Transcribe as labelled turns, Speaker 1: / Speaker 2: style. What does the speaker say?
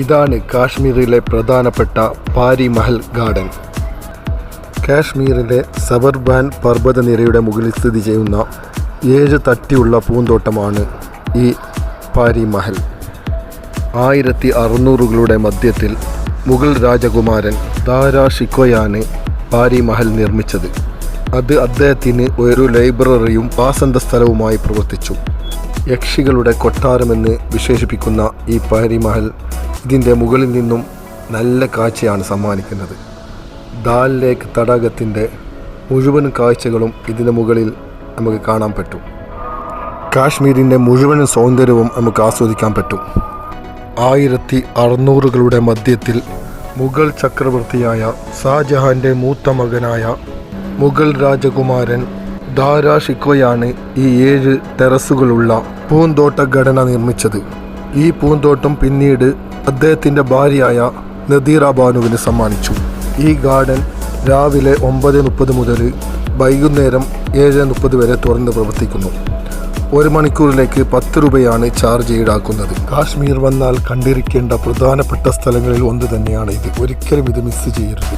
Speaker 1: ഇതാണ് കാശ്മീരിലെ പ്രധാനപ്പെട്ട പാരി മഹൽ ഗാർഡൻ. കാശ്മീരിലെ സബർബാൻ പർവ്വതനിരയുടെ മുകളിൽ സ്ഥിതി ചെയ്യുന്ന 7 തട്ടിയുള്ള പൂന്തോട്ടമാണ് ഈ പാരി മഹൽ. 1600കളുടെ മധ്യത്തിൽ മുഗൾ രാജകുമാരൻ ദാരാ ഷിക്കോയാണ് പാരി മഹൽ നിർമ്മിച്ചത്. അത് അദ്ദേഹത്തിന് ഒരു ലൈബ്രറിയും വാസന്ത സ്ഥലവുമായി പ്രവർത്തിച്ചു. യക്ഷികളുടെ കൊട്ടാരമെന്ന് വിശേഷിപ്പിക്കുന്ന ഈ പാരി മഹൽ ഇതിൻ്റെ മുകളിൽ നിന്നും നല്ല കാഴ്ചയാണ് സമ്മാനിക്കുന്നത്. ദാൽ ലേക്ക് തടാകത്തിൻ്റെ മുഴുവൻ കാഴ്ചകളും ഇതിന് മുകളിൽ നമുക്ക് കാണാൻ പറ്റും. കാശ്മീരിൻ്റെ മുഴുവൻ സൗന്ദര്യവും നമുക്ക് ആസ്വദിക്കാൻ പറ്റും. 1600കളുടെ മധ്യത്തിൽ മുഗൾ ചക്രവർത്തിയായ ഷാജഹാൻ്റെ മൂത്ത മകനായ മുഗൾ രാജകുമാരൻ ദാരാ ഷിക്കോയാണ് ഈ 7 ടെറസുകളുള്ള പൂന്തോട്ട ഘടന നിർമ്മിച്ചത്. ഈ പൂന്തോട്ടം പിന്നീട് അദ്ദേഹത്തിൻ്റെ ഭാര്യയായ നദീറ ബാനുവിന് സമ്മാനിച്ചു. ഈ ഗാർഡൻ രാവിലെ 9:30 മുതൽ വൈകുന്നേരം 7:30 വരെ തുറന്ന് പ്രവർത്തിക്കുന്നു. 1 മണിക്കൂറിലേക്ക് 10 രൂപയാണ് ചാർജ് ഈടാക്കുന്നത്. കാശ്മീർ വന്നാൽ കണ്ടിരിക്കേണ്ട പ്രധാനപ്പെട്ട സ്ഥലങ്ങളിൽ ഒന്ന് തന്നെയാണ് ഇത്. ഒരിക്കലും ഇത് മിസ് ചെയ്യരുത്.